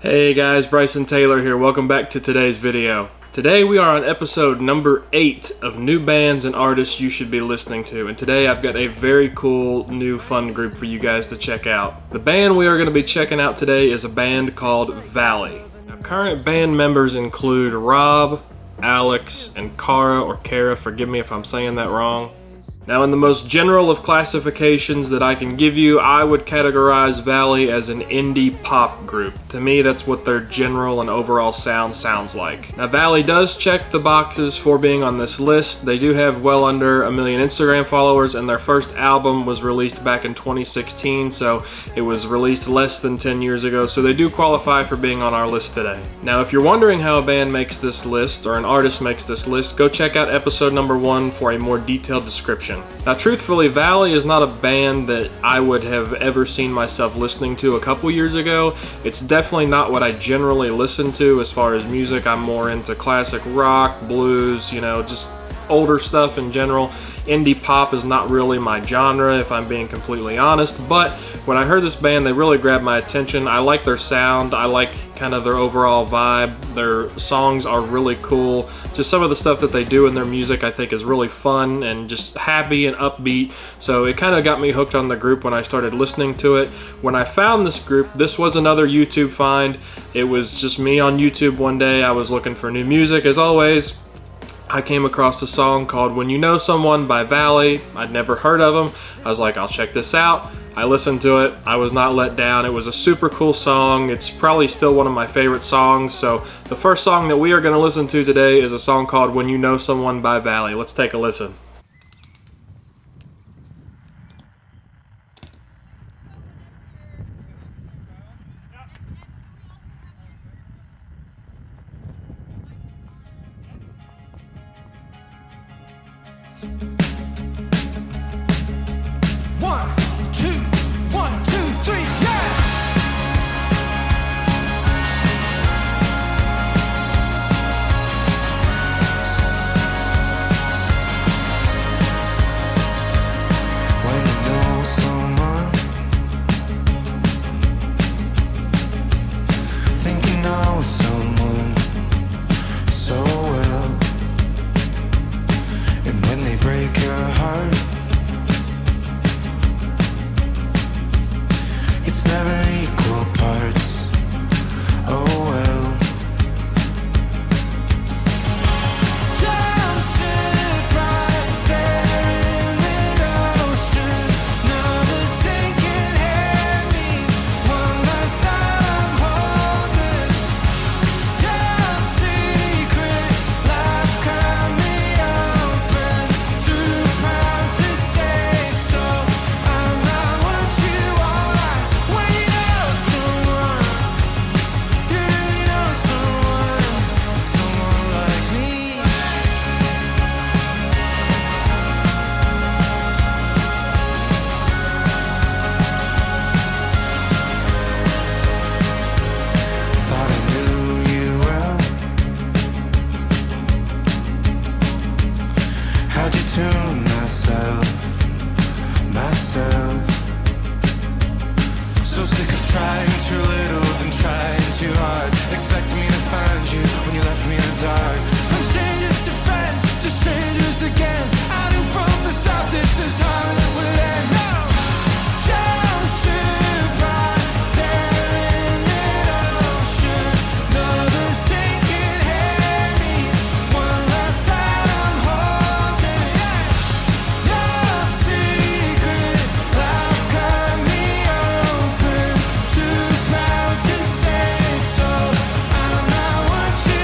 Hey guys, Bryson Taylor here. Welcome back to today's video. Today we are on episode number 8 of new bands and artists you should be listening to. And today I've got a very cool new fun group for you guys to check out. The band we are going to be checking out today is a band called Valley. Now, current band members include Rob, Alex, and Kara or Kara. Forgive me if I'm saying that wrong. Now, in the most general of classifications that I can give you, I would categorize Valley as an indie pop group. To me, that's what their general and overall sound sounds like. Now, Valley does check the boxes for being on this list. They do have well under 1 million Instagram followers, and their first album was released back in 2016, so it was released less than 10 years ago, so they do qualify for being on our list today. Now, if you're wondering how a band makes this list, or an artist makes this list, go check out episode number 1 for a more detailed description. Now, truthfully, Valley is not a band that I would have ever seen myself listening to a couple years ago. It's definitely not what I generally listen to as far as music. I'm more into classic rock, blues, just older stuff in general. Indie pop is not really my genre, if I'm being completely honest, but when I heard this band, they really grabbed my attention. I like their sound, I like kind of their overall vibe. Their songs are really cool. Just some of the stuff that they do in their music I think is really fun and just happy and upbeat. So it kind of got me hooked on the group when I started listening to it. When I found this group, this was another YouTube find. It was just me on YouTube one day. I was looking for new music as always. I came across a song called When You Know Someone by Valley. I'd never heard of them. I was like, I'll check this out. I listened to it. I was not let down. It was a super cool song. It's probably still one of my favorite songs. So the first song that we are going to listen to today is a song called When You Know Someone by Valley. Let's take a listen. One, two, three, yeah! When you know someone, think you know someone so well, and when they break your heart, it's never equal parts. Oh well. Jump ship right there in mid-ocean. Now the sinking hand needs one last time holding. Your secret life cut me open. Too proud to say so. I'm not what you are. When you know someone, you really know someone like me. Thought I knew you well. How'd you tune myself? So sick of trying too little and trying too hard, expecting me to find you when you left me in the dark. From strangers to friends to strangers again, I knew from the start this is how it would end. No! Jump ship right there in mid-ocean. Another sinking hand needs one last that I'm holding. Yeah. Your secret life cut me open. Too proud to say so. I'm not what you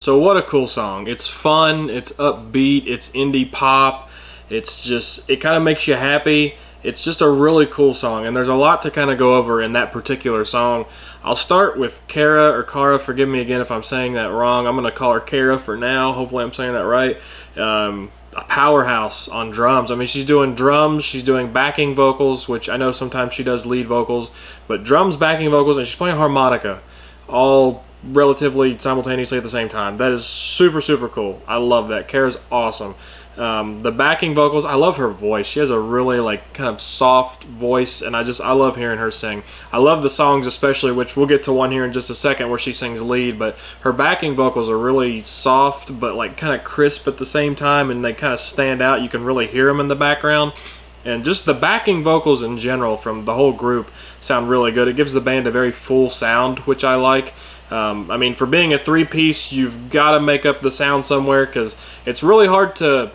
So what a cool song. It's fun, it's upbeat, it's indie pop. It kind of makes you happy. It's just a really cool song, and there's a lot to kind of go over in that particular song. I'll start with Kara or Kara. Forgive me again if I'm saying that wrong. I'm going to call her Kara for now. Hopefully I'm saying that right. A powerhouse on drums. I mean, she's doing drums, she's doing backing vocals, which I know sometimes she does lead vocals, but drums, backing vocals, and she's playing harmonica all relatively simultaneously at the same time. That is super, super cool. I love that. Kara's awesome. The backing vocals, I love her voice. She has a really kind of soft voice, and I love hearing her sing. I love the songs especially, which we'll get to one here in just a second where she sings lead, but her backing vocals are really soft but kind of crisp at the same time, and they kind of stand out. You can really hear them in the background. And just the backing vocals in general from the whole group sound really good. It gives the band a very full sound, which I like. I mean, for being a three-piece, you've got to make up the sound somewhere, because it's really hard to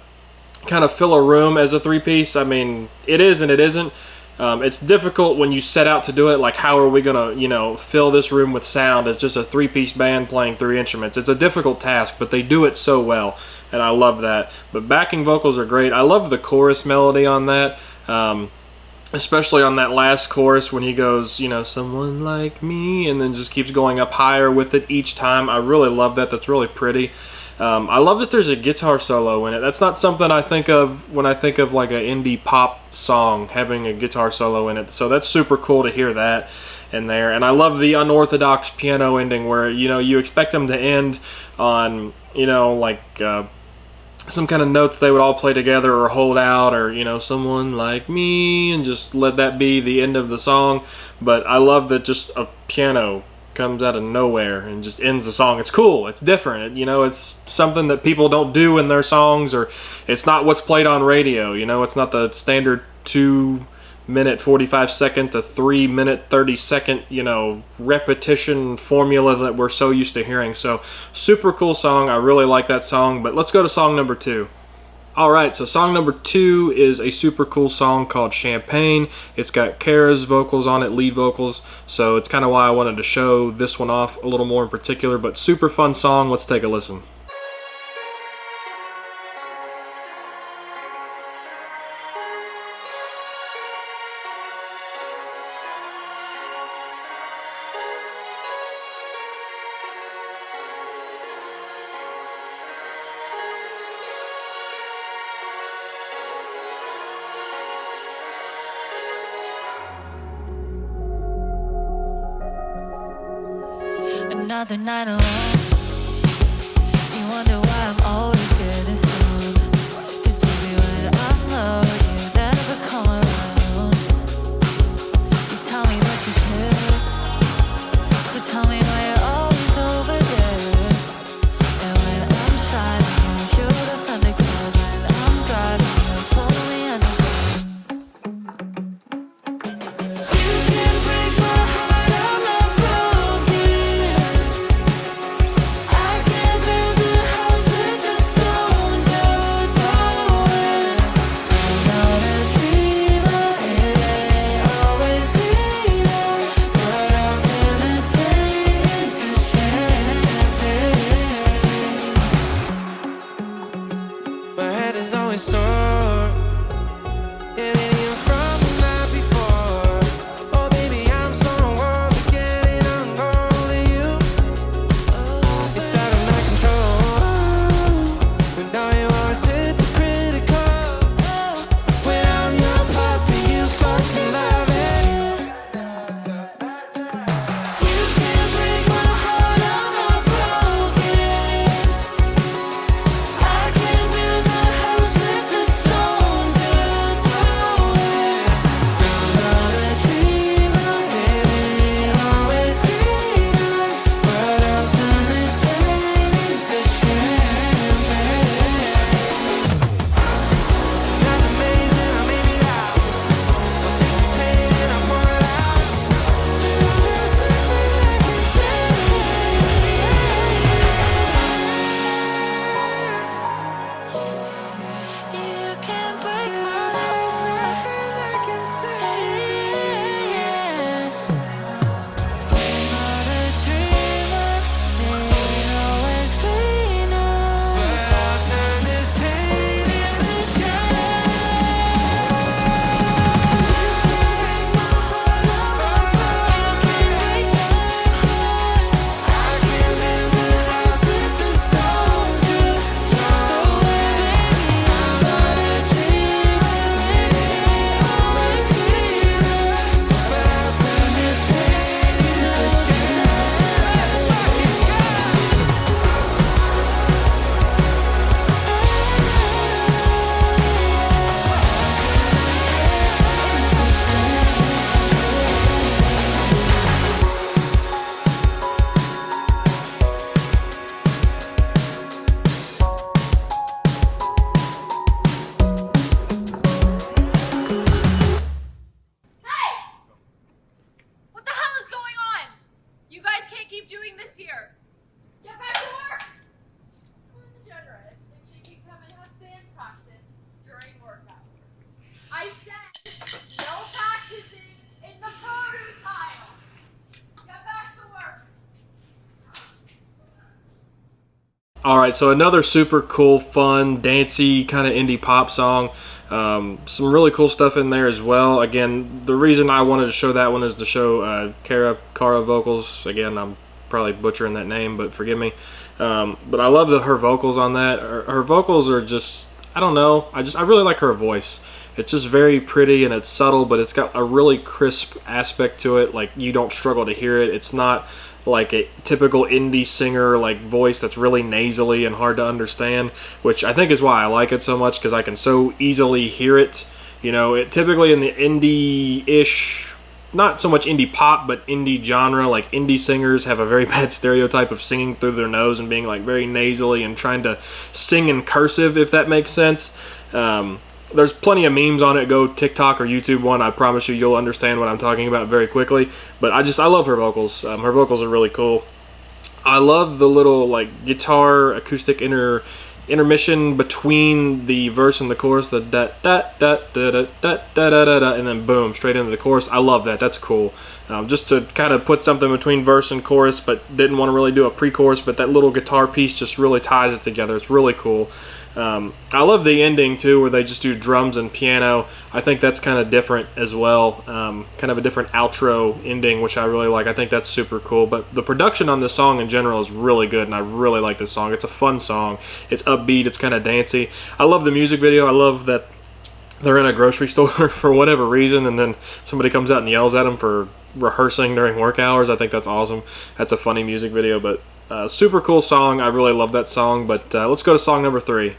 kind of fill a room as a three-piece. I mean, it is and it isn't. It's difficult when you set out to do it, like how are we going to, fill this room with sound as just a three-piece band playing three instruments. It's a difficult task, but they do it so well, and I love that. But backing vocals are great. I love the chorus melody on that. Especially on that last chorus when he goes, someone like me, and then just keeps going up higher with it each time. I really love that. That's really pretty. I love that there's a guitar solo in it. That's not something I think of when I think of like an indie pop song, having a guitar solo in it. So that's super cool to hear that in there. And I love the unorthodox piano ending where, you expect them to end on, some kind of note that they would all play together or hold out, or someone like me, and just let that be the end of the song. But I love that just a piano comes out of nowhere and just ends the song. It's cool, it's different, it's something that people don't do in their songs, or it's not what's played on radio. It's not the standard 2-minute 45-second to 3-minute 30-second repetition formula that we're so used to hearing. So super cool song. I really like that song. But let's go to song number 2. Alright, so song number 2 is a super cool song called Champagne. It's got Kara's vocals on it, lead vocals, so it's kind of why I wanted to show this one off a little more in particular, but super fun song. Let's take a listen. Another night alone. You wonder why I'm always getting stoned. 'Cause baby, when I'm low, you never come around. You tell me that you care, so tell me why you're always over there. And when I'm shining, you hear the thunderclap. When I'm driving, you pull me underground. You can break my heart, I'm not broken. doing this here? Get back to work! Degenerates think she can come and have band practice during work hours. I said, no practicing in the produce aisle. Get back to work. Alright, so another super cool, fun, dancey kind of indie pop song. Some really cool stuff in there as well. Again, the reason I wanted to show that one is to show Cara vocals. Again, I'm probably butchering that name, but forgive me. But I love her vocals on that. Her vocals are just, I don't know, I really like her voice. It's just very pretty and it's subtle, but it's got a really crisp aspect to it. Like, you don't struggle to hear it. It's not like a typical indie singer like voice that's really nasally and hard to understand, which I think is why I like it so much, because I can so easily hear it. You know, it typically in the indie-ish, not so much indie pop, but indie genre, like indie singers have a very bad stereotype of singing through their nose and being like very nasally and trying to sing in cursive, if that makes sense. There's plenty of memes on it. Go TikTok or YouTube one. I promise you'll understand what I'm talking about very quickly. But I love her vocals. Her vocals are really cool. I love the little like guitar acoustic intermission between the verse and the chorus. The da da da da da da da da da, and then boom, straight into the chorus. I love that. That's cool. Just to kind of put something between verse and chorus, but didn't want to really do a pre-chorus. But that little guitar piece just really ties it together. It's really cool. I love the ending too, where they just do drums and piano. I think that's kind of different as well. Kind of a different outro ending, which I really like. I think that's super cool. But the production on this song in general is really good, and I really like this song. It's a fun song. It's upbeat. It's kind of dancey. I love the music video. I love that they're in a grocery store for whatever reason, and then somebody comes out and yells at them for rehearsing during work hours. I think that's awesome. That's a funny music video, but super cool song. I really love that song. But let's go to song number 3.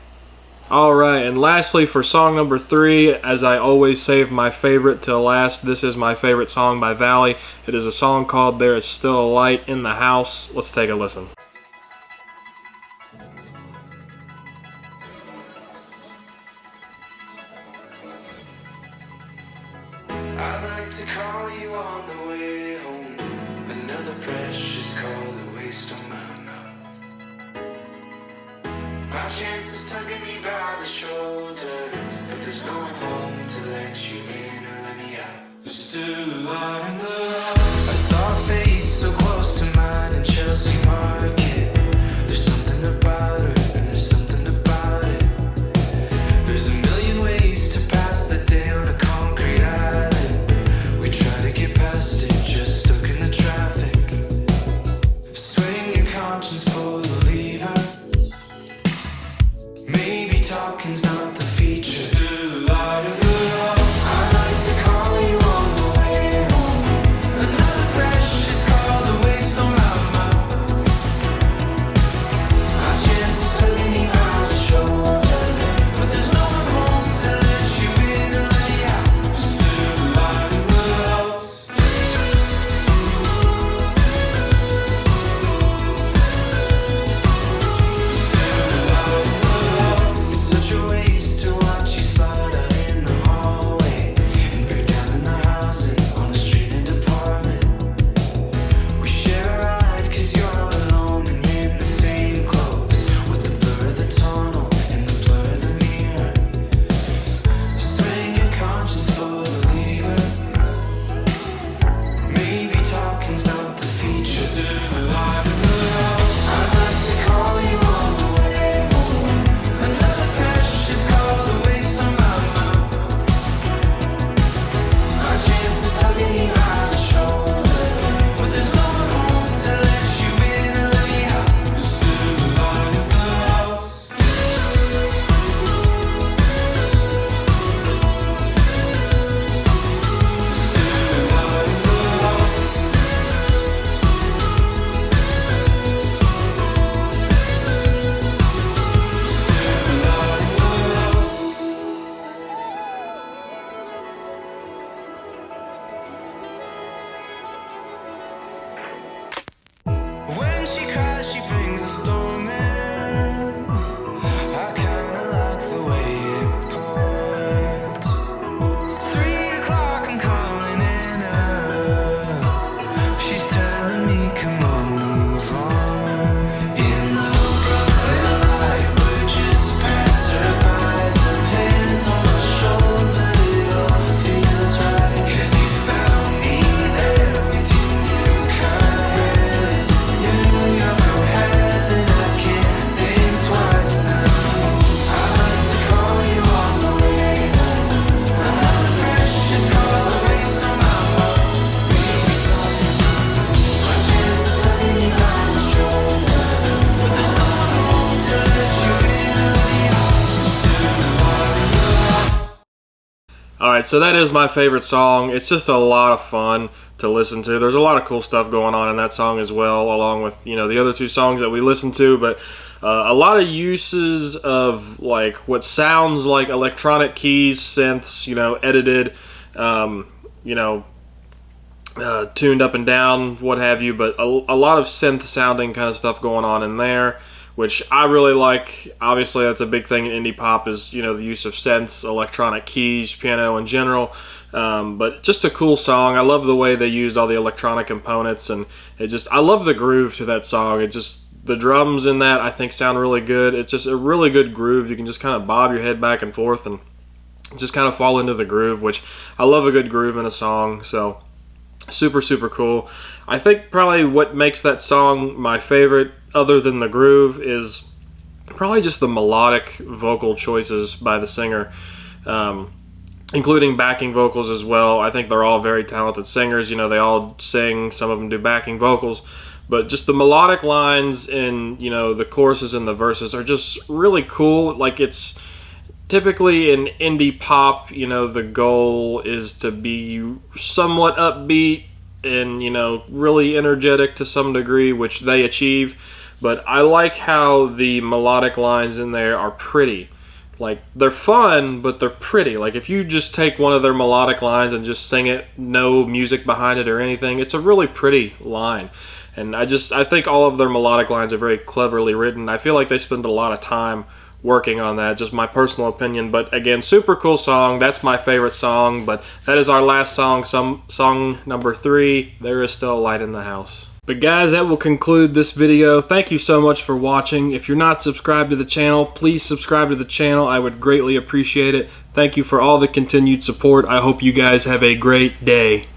Alright, and lastly for song number 3, as I always save my favorite till last, this is my favorite song by Valley. It is a song called There Is Still a Light in the House. Let's take a listen. I'd like to call you on the way home. Another precious call to waste on my mouth. My chance is tugging me by the shoulder, but there's no one home to let you in or let me out. There's still a light in the house. I saw a face so close to mine in Chelsea Market. There's something about her, and there's something about it. There's a million ways to pass the day on a concrete island. We try to get past it, just stuck in the traffic. Swing your conscience, pull the lever. Maybe talking's not the feature. Still a light in the house. I'd like to call you on the way home. Alright, so that is my favorite song. It's just a lot of fun to listen to. There's a lot of cool stuff going on in that song as well, along with, you know, the other two songs that we listened to, but a lot of uses of like what sounds like electronic keys, synths, you know, edited, you know, tuned up and down, what have you, but a lot of synth sounding kind of stuff going on in there, which I really like. Obviously, that's a big thing in indie pop is, you know, the use of synths, electronic keys, piano in general. But just a cool song. I love the way they used all the electronic components, and I love the groove to that song. The drums in that I think sound really good. It's just a really good groove. You can just kind of bob your head back and forth and just kind of fall into the groove, which I love a good groove in a song. So super, super cool. I think probably what makes that song my favorite, other than the groove, is probably just the melodic vocal choices by the singer, including backing vocals as well. I think they're all very talented singers. You know, they all sing, some of them do backing vocals, but just the melodic lines in, you know, the choruses and the verses are just really cool. Like, it's typically in indie pop, you know, the goal is to be somewhat upbeat and, you know, really energetic to some degree, which they achieve. But I like how the melodic lines in there are pretty. Like, they're fun, but they're pretty. Like, if you just take one of their melodic lines and just sing it, no music behind it or anything, it's a really pretty line. And I think all of their melodic lines are very cleverly written. I feel like they spend a lot of time working on that, just my personal opinion. But again, super cool song. That's my favorite song. But that is our last song, song number 3, There Is Still a Light in the House. But guys, that will conclude this video. Thank you so much for watching. If you're not subscribed to the channel, please subscribe to the channel. I would greatly appreciate it. Thank you for all the continued support. I hope you guys have a great day.